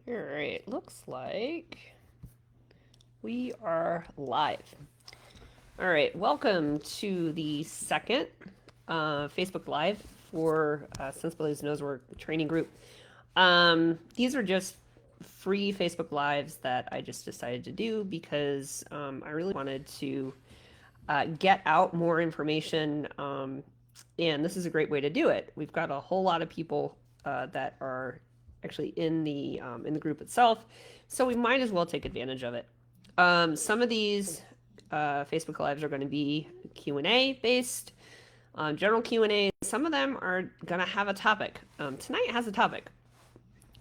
All right, looks like we are live. All right, welcome to the second Facebook Live for Sensibilities Nosework training group. These are just free Facebook Lives that I just decided to do because I really wanted to get out more information, and this is a great way to do it. We've got a whole lot of people that are actually in the group itself, so we might as well take advantage of it. Some of these Facebook Lives are going to be Q&A based, general Q&A. Some of them are going to have a topic. Tonight has a topic.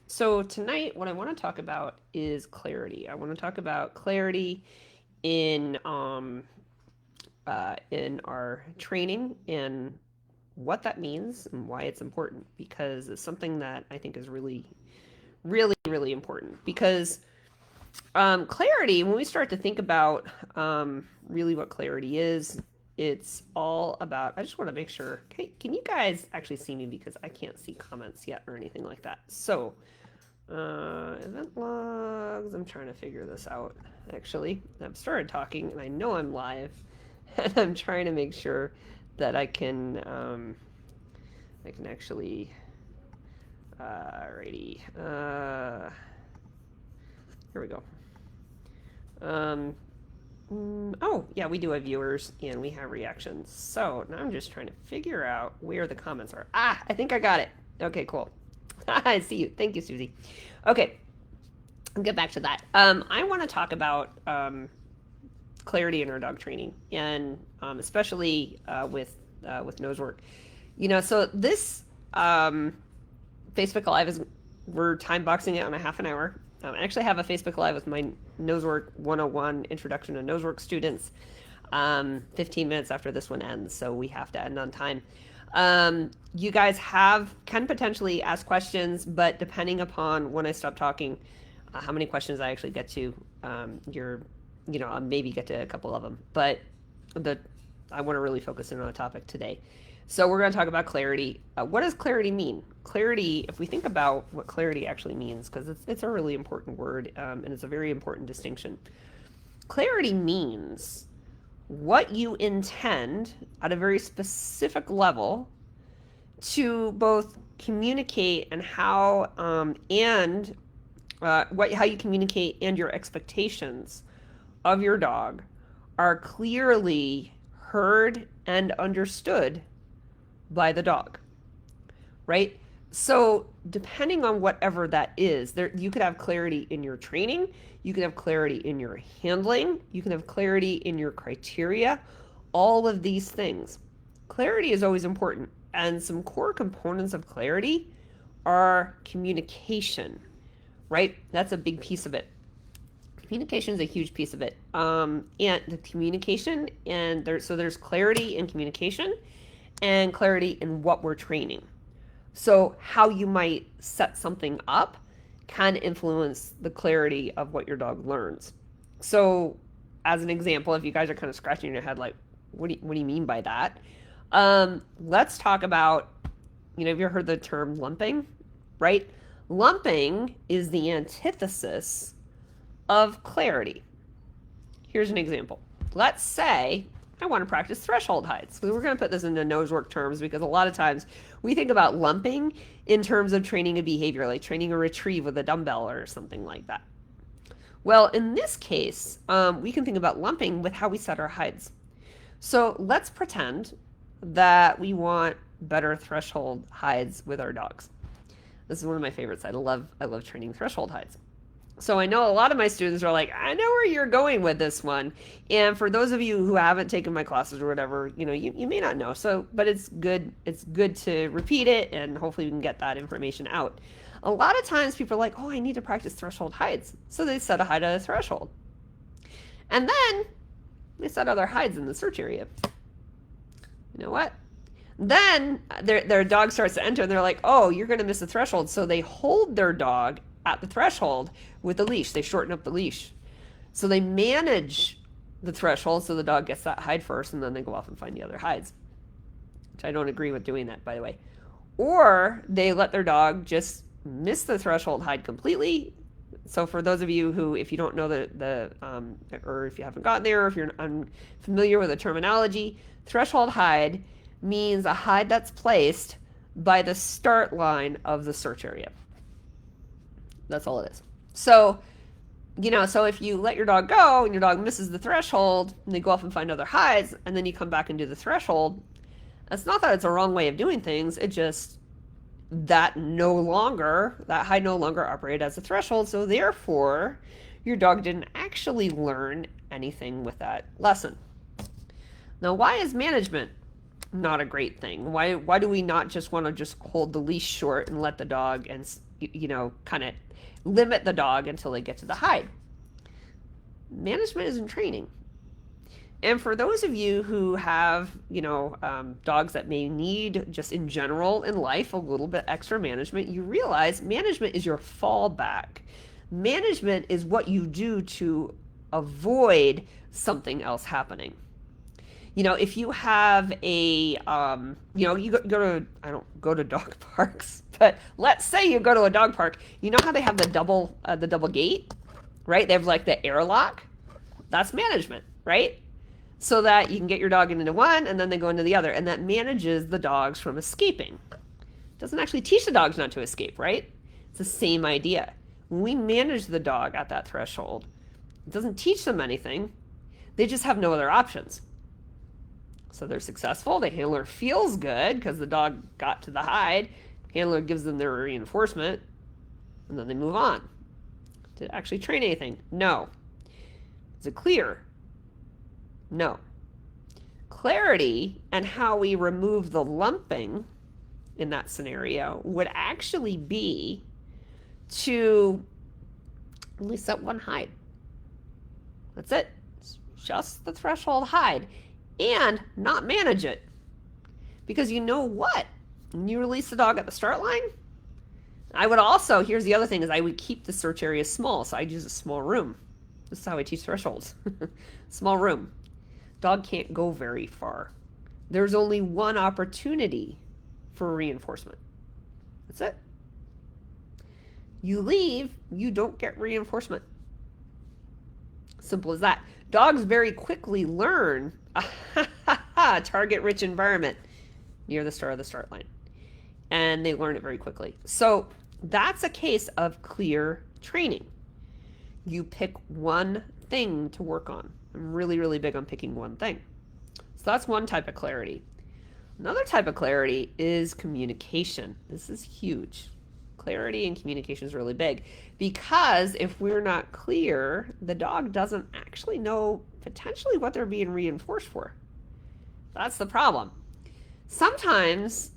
So tonight, what I want to talk about is clarity. I want to talk about clarity in our training and what that means and why it's important, because it's something that I think is really, really, really important. Because clarity, when we start to think about really what clarity is, it's all about, I just want to make sure, can you guys actually see me, because I can't see comments yet or anything like that. So event logs, I'm trying to figure this out actually. I've started talking and I know I'm live and I'm trying to make sure that I can actually alrighty, here we go. Oh yeah, we do have viewers and we have reactions, so now I'm just trying to figure out where the comments are. I think I got it. Okay, cool. I see you. Thank you, Susie. Okay, I'll get back to that. I want to talk about clarity in our dog training, and especially with Nosework. So this Facebook Live we're time boxing it on a half an hour. I actually have a Facebook Live with my Nosework 101 Introduction to Nosework students 15 minutes after this one ends, so we have to end on time. You guys can potentially ask questions, but depending upon when I stop talking, how many questions I actually get to, I'll maybe get to a couple of them, but I want to really focus in on a topic today. So we're going to talk about clarity. What does clarity mean? Clarity, if we think about what clarity actually means, because it's a really important word, and it's a very important distinction. Clarity means what you intend at a very specific level to both communicate and how you communicate, and your expectations of your dog are clearly heard and understood by the dog, right? So depending on whatever that is, you could have clarity in your training, you could have clarity in your handling, you can have clarity in your criteria, all of these things. Clarity is always important, and some core components of clarity are communication, right? That's a big piece of it. Communication is a huge piece of it. And the communication, and there's clarity in communication and clarity in what we're training. So how you might set something up can influence the clarity of what your dog learns. So as an example, if you guys are kind of scratching your head like, what do you mean by that? Let's talk about, have you heard the term lumping, right? Lumping is the antithesis of clarity. Here's an example. Let's say I want to practice threshold heights. So we're going to put this into Nosework terms, because a lot of times we think about lumping in terms of training a behavior, like training a retrieve with a dumbbell or something like that. Well, in this case, we can think about lumping with how we set our heights. So let's pretend that we want better threshold hides with our dogs. This is one of my favorites. I love training threshold hides. So I know a lot of my students are like, I know where you're going with this one. And for those of you who haven't taken my classes or whatever, you may not know. So, but it's good to repeat it, and hopefully we can get that information out. A lot of times people are like, oh, I need to practice threshold hides. So they set a hide at a threshold. And then they set other hides in the search area. You know what? Then their dog starts to enter and they're like, oh, you're going to miss the threshold. So they hold their dog at the threshold with the leash. They shorten up the leash. So they manage the threshold so the dog gets that hide first, and then they go off and find the other hides. Which I don't agree with doing that, by the way. Or they let their dog just miss the threshold hide completely, So for those of you who, if you don't know or if you haven't gotten there, or if you're unfamiliar with the terminology, threshold hide means a hide that's placed by the start line of the search area. That's all it is. So, so if you let your dog go and your dog misses the threshold and they go off and find other hides and then you come back and do the threshold, that's not that it's a wrong way of doing things. It just that hide no longer operated as a threshold. So therefore, your dog didn't actually learn anything with that lesson. Now, why is management not a great thing? Why do we not just want to just hold the leash short and let the dog and kind of limit the dog until they get to the hide? Management isn't training. And for those of you who have, dogs that may need, just in general in life, a little bit extra management, you realize management is your fallback. Management is what you do to avoid something else happening. If you have I don't go to dog parks, but let's say you go to a dog park, you know how they have the double gate, right? They have like the airlock. That's management, right? So that you can get your dog into one and then they go into the other, and that manages the dogs from escaping. It doesn't actually teach the dogs not to escape, right? It's the same idea. When we manage the dog at that threshold, it doesn't teach them anything. They just have no other options. So they're successful. The handler feels good because the dog got to the hide. Handler gives them their reinforcement, and then they move on. Did it actually train anything? No. Is it clear? No. Clarity and how we remove the lumping in that scenario would actually be to only set one hide. That's it. It's just the threshold hide, and not manage it. Because you know what? When you release the dog at the start line, I would also, here's the other thing, is I would keep the search area small. So I'd use a small room. This is how I teach thresholds. Small room. Dog can't go very far. There's only one opportunity for reinforcement. That's it. You leave, you don't get reinforcement. Simple as that. Dogs very quickly learn target-rich environment near the start of the start line. And they learn it very quickly. So that's a case of clear training. You pick one thing to work on. I'm really, really big on picking one thing. So that's one type of clarity. Another type of clarity is communication. This is huge. Clarity and communication is really big, because if we're not clear, the dog doesn't actually know potentially what they're being reinforced for. That's the problem. Sometimes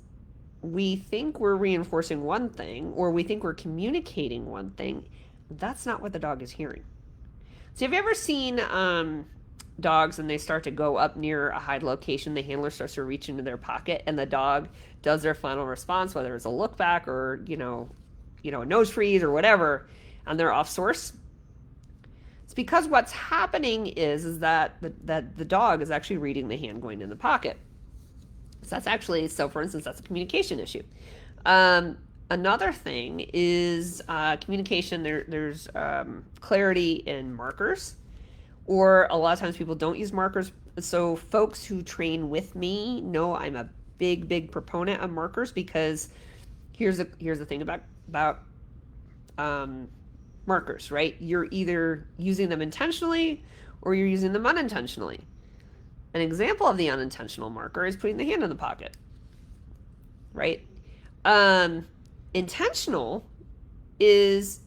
we think we're reinforcing one thing, or we think we're communicating one thing. That's not what the dog is hearing. So have you ever seen dogs and they start to go up near a hide location, the handler starts to reach into their pocket and the dog does their final response, whether it's a look back or, a nose freeze or whatever, and they're off source? It's because what's happening is that the dog is actually reading the hand going in the pocket. So that's actually, for instance, that's a communication issue. Another thing is communication. There's clarity in markers, or a lot of times people don't use markers. So folks who train with me know I'm a big proponent of markers, because here's the thing about markers, right? You're either using them intentionally or you're using them unintentionally. An example of the unintentional marker is putting the hand in the pocket, right? Intentional is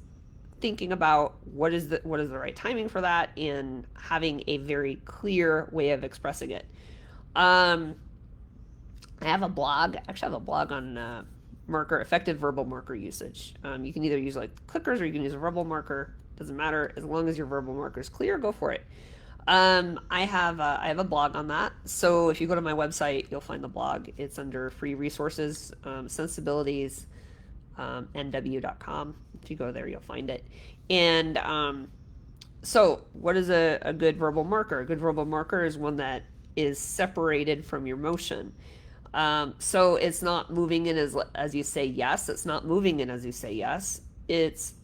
thinking about what is the right timing for that and having a very clear way of expressing it. I have a blog. Actually, I have a blog on effective verbal marker usage. You can either use like clickers or you can use a verbal marker. Doesn't matter, as long as your verbal marker is clear, go for it. I have a blog on that. So if you go to my website, you'll find the blog. It's under free resources, Scentsabilities, nw.com. If you go there, you'll find it. And so what is a good verbal marker? A good verbal marker is one that is separated from your motion. So it's not moving in as you say yes. It's not moving in as you say yes. It's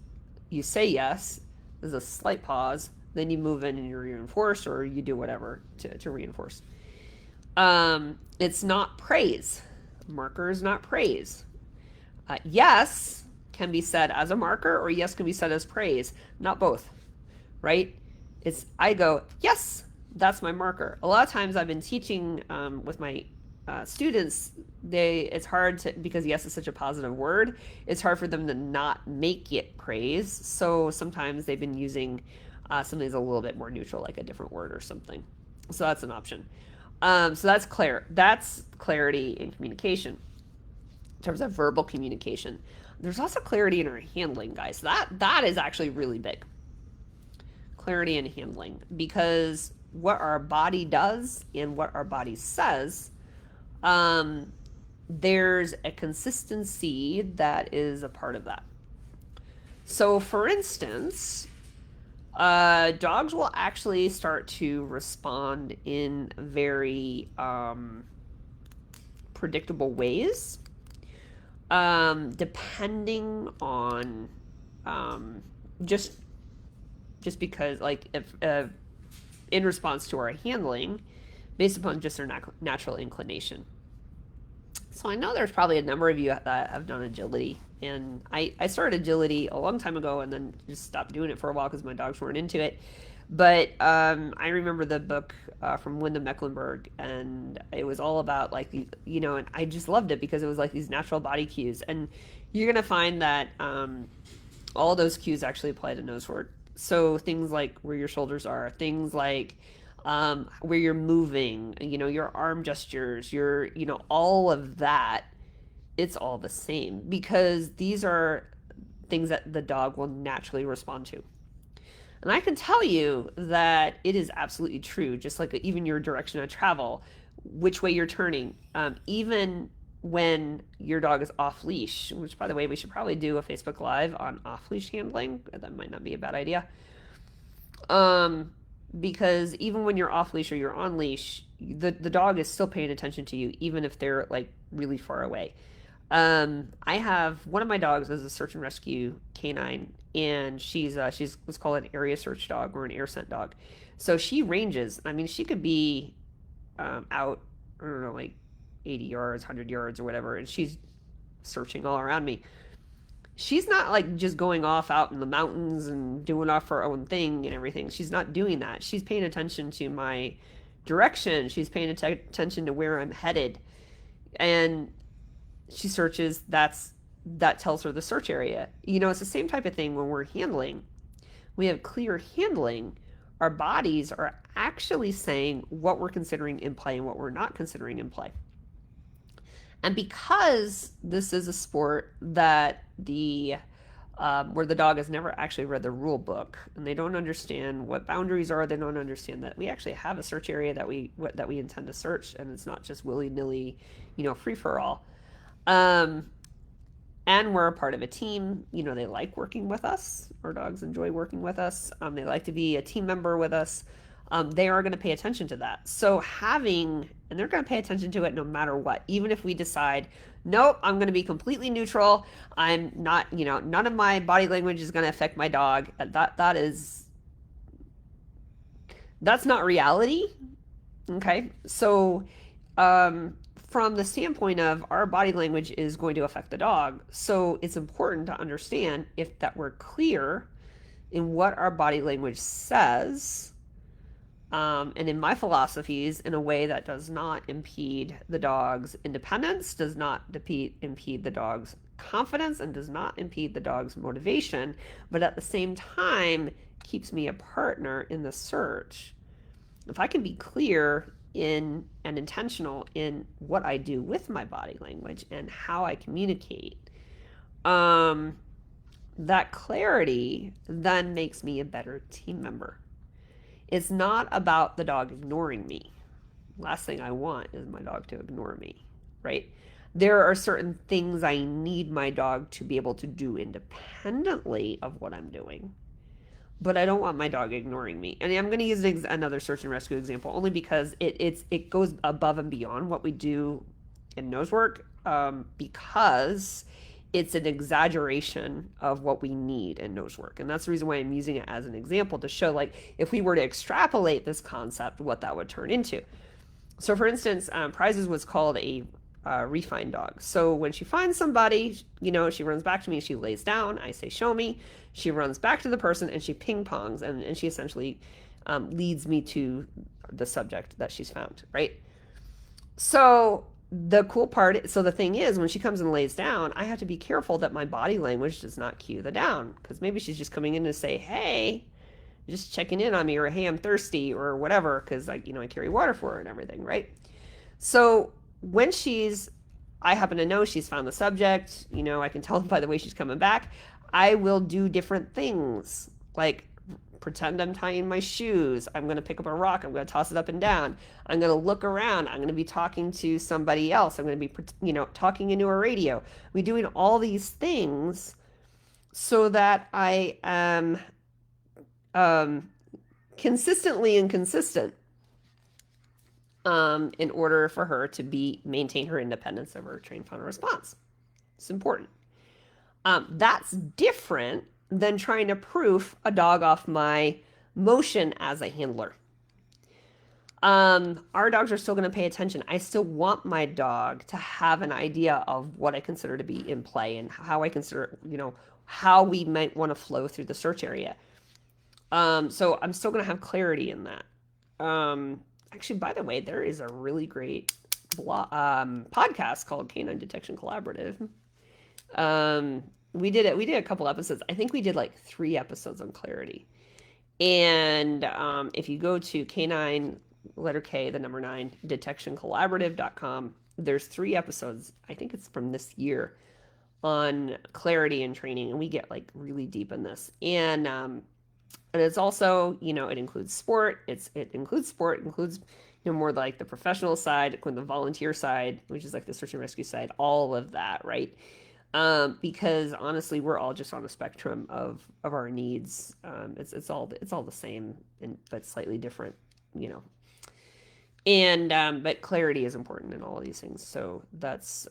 You say yes, there's a slight pause, then you move in and you reinforce, or you do whatever to reinforce. It's not praise. Marker is not praise. Yes can be said as a marker, or yes can be said as praise. Not both, right? It's I go, yes, that's my marker. A lot of times I've been teaching with my students, it's hard to, because yes is such a positive word, it's hard for them to not make it praise. So sometimes they've been using something that's a little bit more neutral, like a different word or something. So that's an option. So that's clarity in communication in terms of verbal communication. There's also clarity in our handling, guys. That is actually really big. Clarity in handling, because what our body does and what our body says, there's a consistency that is a part of that. So, for instance, dogs will actually start to respond in very predictable ways, depending on just because, like, if in response to our handling, based upon just their natural inclination. So I know there's probably a number of you that have done agility, and I started agility a long time ago and then just stopped doing it for a while because my dogs weren't into it. But I remember the book from Linda Mecklenburg, and it was all about, like, and I just loved it because it was like these natural body cues, and you're gonna find that all those cues actually apply to Nosework. So things like where your shoulders are, things like where you're moving, your arm gestures, all of that, it's all the same because these are things that the dog will naturally respond to. And I can tell you that it is absolutely true, just like even your direction of travel, which way you're turning, even when your dog is off leash, which, by the way, we should probably do a Facebook Live on off leash handling. That might not be a bad idea. Because even when you're off leash or you're on leash, the dog is still paying attention to you, even if they're like really far away. I have one of my dogs is a search and rescue canine, and she's what's called an area search dog or an air scent dog. So she ranges. I mean, she could be out, I don't know, like 80 yards, 100 yards, or whatever, and she's searching all around me. She's not like just going off out in the mountains and doing off her own thing and everything. She's not doing that. She's paying attention to my direction. She's paying attention to where I'm headed, and she searches. That tells her the search area. It's the same type of thing when we're handling. We have clear handling. Our bodies are actually saying what we're considering in play and what we're not considering in play. And because this is a sport that where the dog has never actually read the rule book and they don't understand what boundaries are, they don't understand that we actually have a search area that we intend to search, and it's not just willy-nilly, free for all. And we're a part of a team. They like working with us. Our dogs enjoy working with us. They like to be a team member with us. They are going to pay attention to that. So and they're going to pay attention to it no matter what. Even if we decide, nope, I'm going to be completely neutral. I'm not, none of my body language is going to affect my dog. That's not reality. Okay. So, from the standpoint of our body language is going to affect the dog. So it's important to understand that we're clear in what our body language says, and in my philosophies, in a way that does not impede the dog's independence, does not impede the dog's confidence, and does not impede the dog's motivation, but at the same time keeps me a partner in the search. If I can be clear and intentional in what I do with my body language and how I communicate, that clarity then makes me a better team member. It's not about the dog ignoring me. Last thing I want is my dog to ignore me, right? There are certain things I need my dog to be able to do independently of what I'm doing, but I don't want my dog ignoring me. And I'm going to use another search and rescue example only because it goes above and beyond what we do in Nosework, because It's an exaggeration of what we need in Nosework. And that's the reason why I'm using it as an example to show, like, if we were to extrapolate this concept, what that would turn into. So, for instance, Prizes was called a refined dog. So when she finds somebody, she runs back to me, she lays down, I say, show me. She runs back to the person and she ping pongs, and she essentially leads me to the subject that she's found, right? So the cool part, so the thing is, when she comes and lays down, I have to be careful that my body language does not cue the down, because maybe she's just coming in to say, hey, just checking in on me, or hey, I'm thirsty, or whatever, because I carry water for her and everything, right? So when I happen to know she's found the subject, I can tell by the way she's coming back, I will do different things, like pretend I'm tying my shoes. I'm going to pick up a rock. I'm going to toss it up and down. I'm going to look around. I'm going to be talking to somebody else. I'm going to be, talking into a radio. We're doing all these things so that I am consistently inconsistent in order for her to maintain her independence of her trained fauna response. It's important. That's different than trying to proof a dog off my motion as a handler. Our dogs are still going to pay attention. I still want my dog to have an idea of what I consider to be in play and how I consider, how we might want to flow through the search area. So I'm still going to have clarity in that. Actually, by the way, there is a really great podcast called Canine Detection Collaborative. We did a couple episodes. I think we did like 3 episodes on clarity. And if you go to canine, letter K, the number 9, detectioncollaborative.com, there's 3 episodes, I think it's from this year, on clarity and training. And we get like really deep in this. And it's also, it includes sport. It includes more like the professional side, the volunteer side, which is like the search and rescue side, all of that, right? Because honestly, we're all just on a spectrum of our needs. It's all the same, but slightly different, And but clarity is important in all of these things. So that's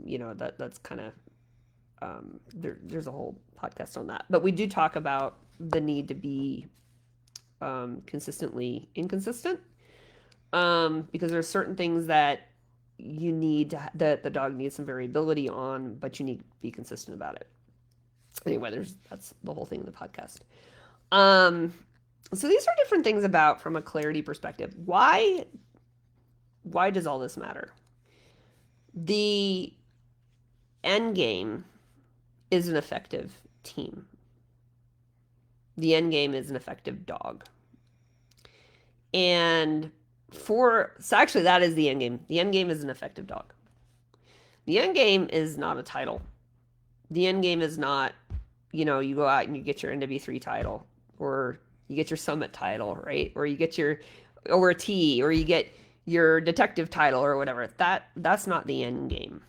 that's kind of there's a whole podcast on that. But we do talk about the need to be consistently inconsistent, because there's certain things that that the dog needs some variability on, but you need to be consistent about it. Anyway, that's the whole thing in the podcast. So these are different things from a clarity perspective. Why does all this matter? The end game is an effective team. The end game is an effective dog. And so actually that is the end game. The end game is an effective dog. The end game is not a title. The end game is not, you go out and you get your NW3 title, or you get your summit title, right? Or you get or a T, or you get your detective title or whatever. That's not the end game.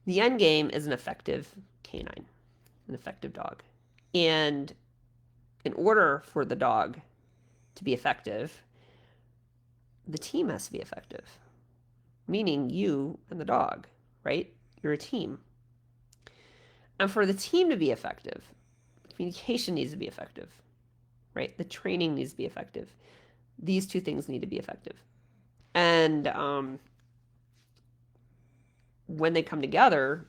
The end game is an effective canine, an effective dog. And in order for the dog to be effective, the team has to be effective. Meaning you and the dog, right? You're a team. And for the team to be effective, communication needs to be effective, right? The training needs to be effective. These 2 things need to be effective. And when they come together,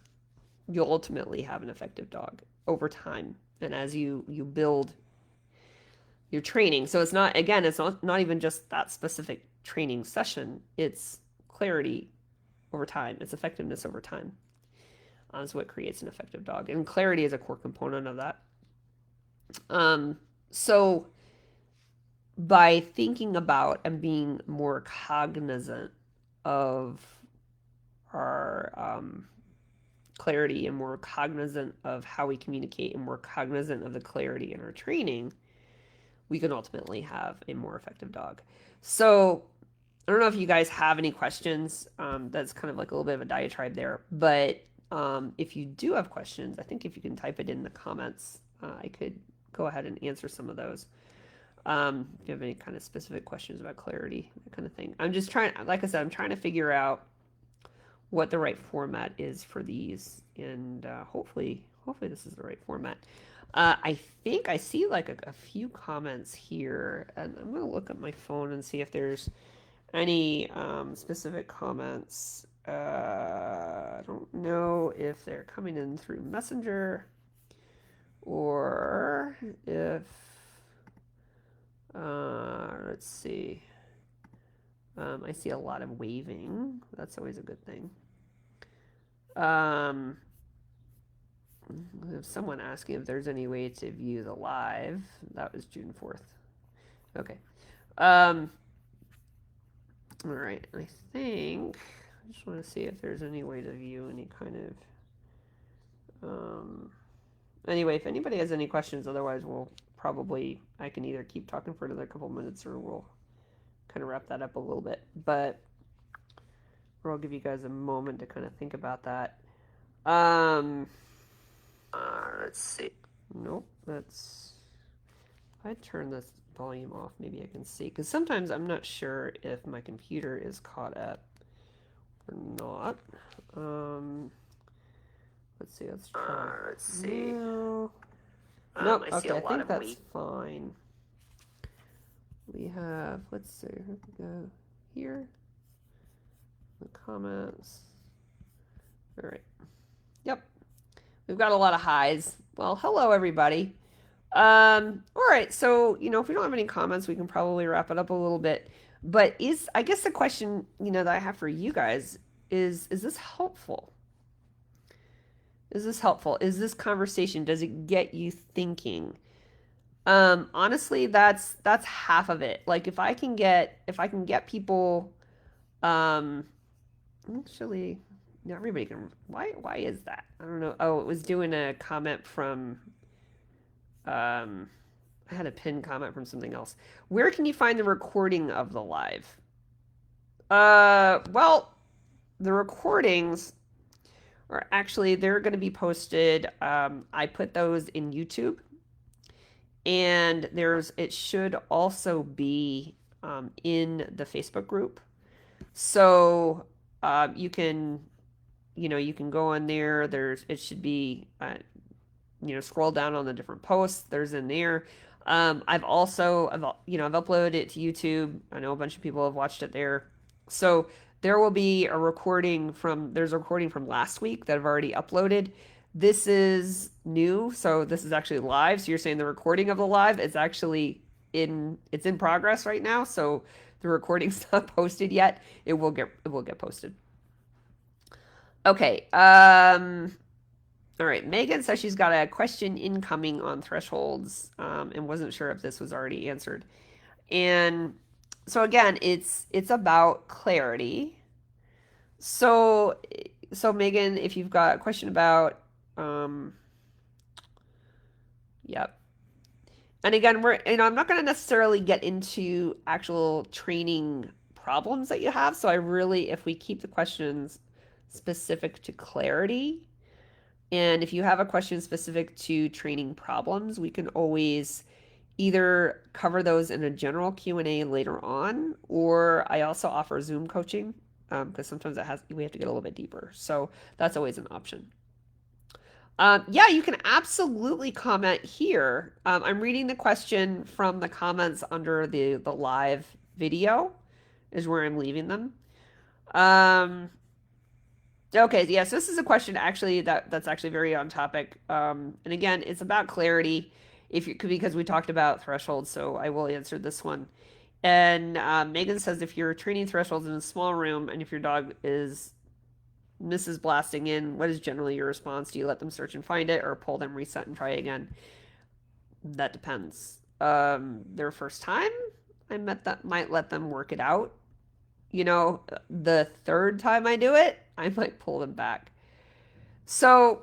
you'll ultimately have an effective dog over time. And as you build your training, so it's not even just that specific training session, it's clarity over time, it's effectiveness over time. Is what creates an effective dog. And clarity is a core component of that. So by thinking about and being more cognizant of our clarity, and more cognizant of how we communicate, and more cognizant of the clarity in our training, we can ultimately have a more effective dog. So I don't know if you guys have any questions. That's kind of like a little bit of a diatribe there. But if you do have questions, I think if you can type it in the comments, I could go ahead and answer some of those. If you have any kind of specific questions about clarity, that kind of thing. I'm just trying, like I said, I'm trying to figure out what the right format is for these, and hopefully this is the right format. I think I see like a few comments here, and I'm gonna look at my phone and see if there's any specific comments. I don't know if they're coming in through Messenger or if let's see. I see a lot of waving. That's always a good thing. Um, someone asking if there's any way to view the live. That was June 4th. Okay. All right. I think I just want to see if there's any way to view any kind of. Anyway, if anybody has any questions, otherwise I can either keep talking for another couple minutes or we'll kind of wrap that up a little bit. But I'll give you guys a moment to kind of think about that. Let's see. Nope, that's. If I turn this volume off, maybe I can see. Because sometimes I'm not sure if my computer is caught up or not. Let's see. Let's try. Let's see. No. Nope. Okay, I think that's fine. We have. Let's see. Here we go. Here. The comments. All right. Yep. We've got a lot of highs. Well, hello everybody. All right. So, if we don't have any comments, we can probably wrap it up a little bit. But I guess the question, that I have for you guys is this helpful? Is this helpful? Is this conversation, does it get you thinking? Honestly, that's half of it. Like if I can get people, actually, not everybody can. Why is that? I don't know. Oh, it was doing a comment from. I had a pinned comment from something else. Where can you find the recording of the live? Well, the recordings are actually they're going to be posted. I put those in YouTube, and it should also be in the Facebook group. So you can go on there. It should be scroll down on the different posts. There's in there. I've uploaded it to YouTube. I know a bunch of people have watched it there. So there will be there's a recording from last week that I've already uploaded. This is new, so this is actually live. So you're saying the recording of the live is actually it's in progress right now. So the recording's not posted yet. It will get posted. Okay. All right. Megan says she's got a question incoming on thresholds, and wasn't sure if this was already answered. And so again, it's about clarity. So Megan, if you've got a question about, yep. And again, I'm not going to necessarily get into actual training problems that you have. So if we keep the questions specific to clarity, and if you have a question specific to training problems, we can always either cover those in a general Q&A later on, or I also offer Zoom coaching because sometimes we have to get a little bit deeper. So that's always an option. Yeah, you can absolutely comment here. I'm reading the question from the comments under the live video is where I'm leaving them. Okay, yes, this is a question actually that's actually very on topic. And again, it's about clarity because we talked about thresholds, so I will answer this one. And Megan says if you're training thresholds in a small room and if your dog misses blasting in, what is generally your response? Do you let them search and find it or pull them, reset, and try again? That depends. Their first time, I might let them work it out. The third time I do it, I might pull them back. So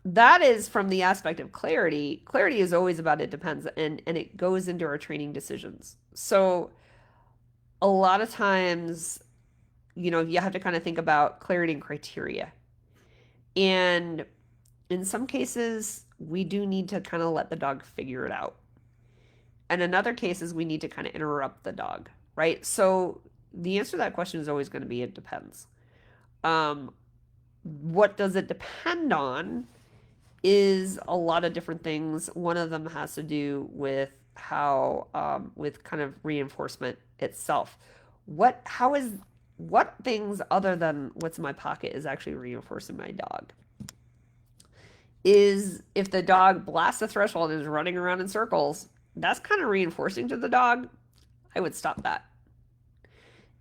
that is from the aspect of clarity. Clarity is always about it depends, and it goes into our training decisions. So a lot of times, you have to kind of think about clarity and criteria. And in some cases, we do need to kind of let the dog figure it out. And in other cases, we need to kind of interrupt the dog, right? So the answer to that question is always going to be it depends. What does it depend on is a lot of different things. One of them has to do with how, with kind of reinforcement itself. What things other than what's in my pocket is actually reinforcing my dog? Is if the dog blasts the threshold and is running around in circles, that's kind of reinforcing to the dog. I would stop that.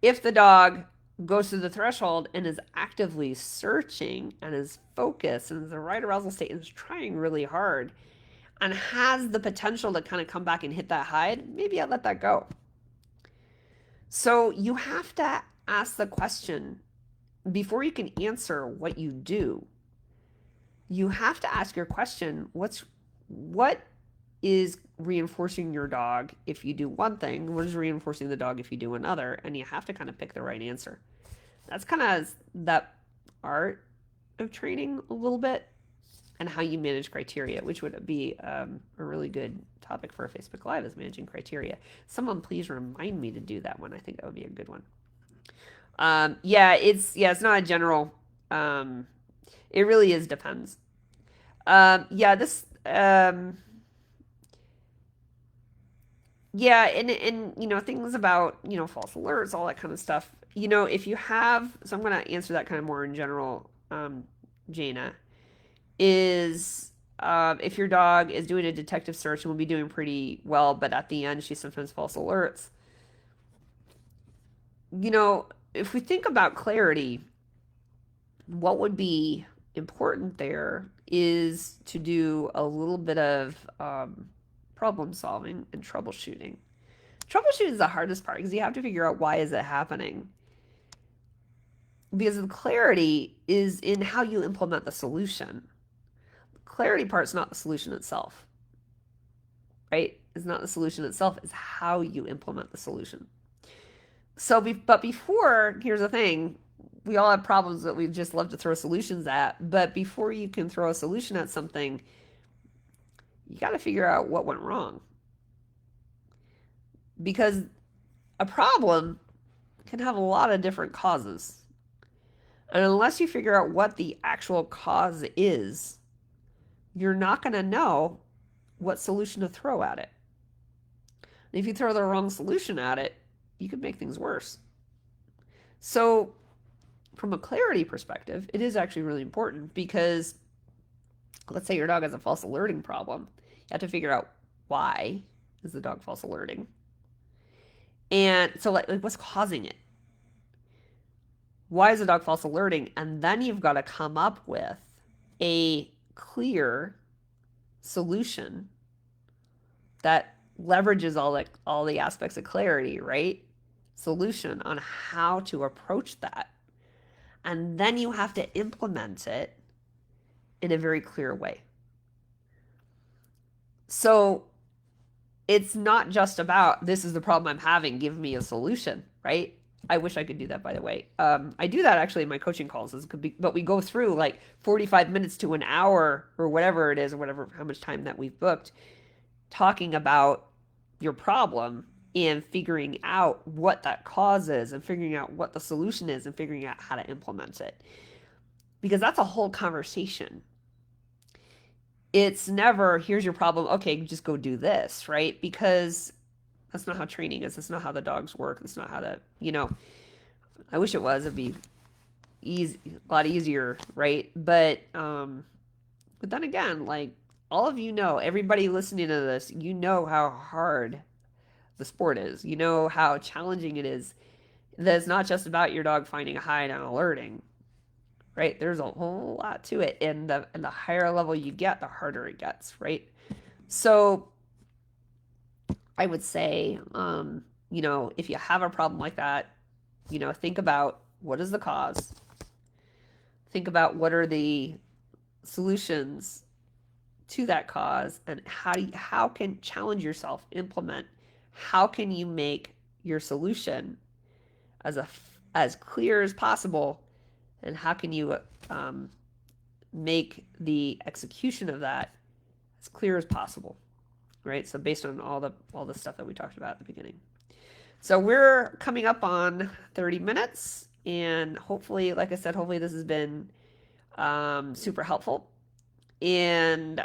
If the dog goes through the threshold and is actively searching and is focused and is in the right arousal state and is trying really hard and has the potential to kind of come back and hit that hide, maybe I'd let that go. So you have to ask the question before you can answer what you do. You have to ask your question, what is reinforcing your dog if you do one thing? What is reinforcing the dog if you do another? And you have to kind of pick the right answer. That's kind of that art of training a little bit, and how you manage criteria, which would be a really good topic for a Facebook Live, is managing criteria. Someone please remind me to do that one. I think that would be a good one. It's not a general. It really is depends. This. And things about false alerts, all that kind of stuff. If you have, so I'm going to answer that kind of more in general. Jaina, is if your dog is doing a detective search and will be doing pretty well, but at the end she sometimes false alerts. If we think about clarity, what would be important there is to do a little bit of problem solving and troubleshooting. Troubleshooting is the hardest part because you have to figure out why is it happening. Because the clarity is in how you implement the solution. The clarity part is not the solution itself, right? It's not the solution itself, it's how you implement the solution. But before, here's the thing, we all have problems that we just love to throw solutions at, but before you can throw a solution at something, you got to figure out what went wrong. Because a problem can have a lot of different causes. And unless you figure out what the actual cause is, you're not going to know what solution to throw at it. And if you throw the wrong solution at it, you could make things worse. So from a clarity perspective, it is actually really important because let's say your dog has a false alerting problem. You have to figure out why is the dog false alerting. And so like what's causing it? Why is the dog false alerting? And then you've got to come up with a clear solution that leverages all the aspects of clarity, right? Solution on how to approach that. And then you have to implement it in a very clear way. So it's not just about this is the problem I'm having, give me a solution, right? I wish I could do that, by the way. I do that actually in my coaching calls, but we go through like 45 minutes to an hour or whatever it is, or how much time that we've booked, talking about your problem and figuring out what that cause is and figuring out what the solution is and figuring out how to implement it. Because that's a whole conversation. It's never, here's your problem, okay, just go do this, right? Because that's not how training is. That's not how the dogs work. That's not how to, I wish it was. It'd be easy, a lot easier, right? But then again, like all of everybody listening to this, how hard the sport is. You know how challenging it is. That it's not just about your dog finding a hide and alerting, right? There's a whole lot to it, and the higher level you get, the harder it gets, right? So I would say, if you have a problem like that, think about what is the cause. Think about what are the solutions to that cause, and how can challenge yourself, implement. How can you make your solution as clear as possible, and how can you make the execution of that as clear as possible, right? So based on all the stuff that we talked about at the beginning. So we're coming up on 30 minutes. And hopefully, like I said, hopefully this has been super helpful. And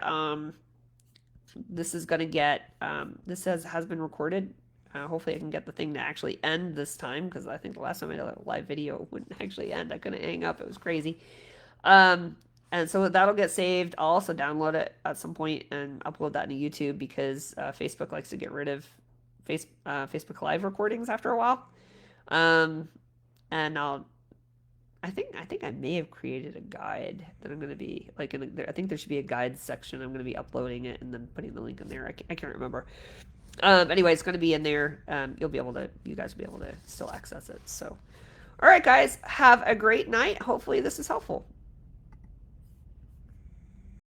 this is going to get, this has been recorded. Hopefully I can get the thing to actually end this time, because I think the last time I did a live video it wouldn't actually end. I couldn't hang up. It was crazy. Um, and so that'll get saved. I'll also download it at some point and upload that into YouTube, because Facebook likes to get rid of Facebook Live recordings after a while. Um, and I think I may have created a guide that I'm going to be like I think there should be a guide section. I'm going to be uploading it and then putting the link in there. I can't remember. Anyway, it's going to be in there. You guys will be able to still access it. So, all right, guys, have a great night. Hopefully this is helpful.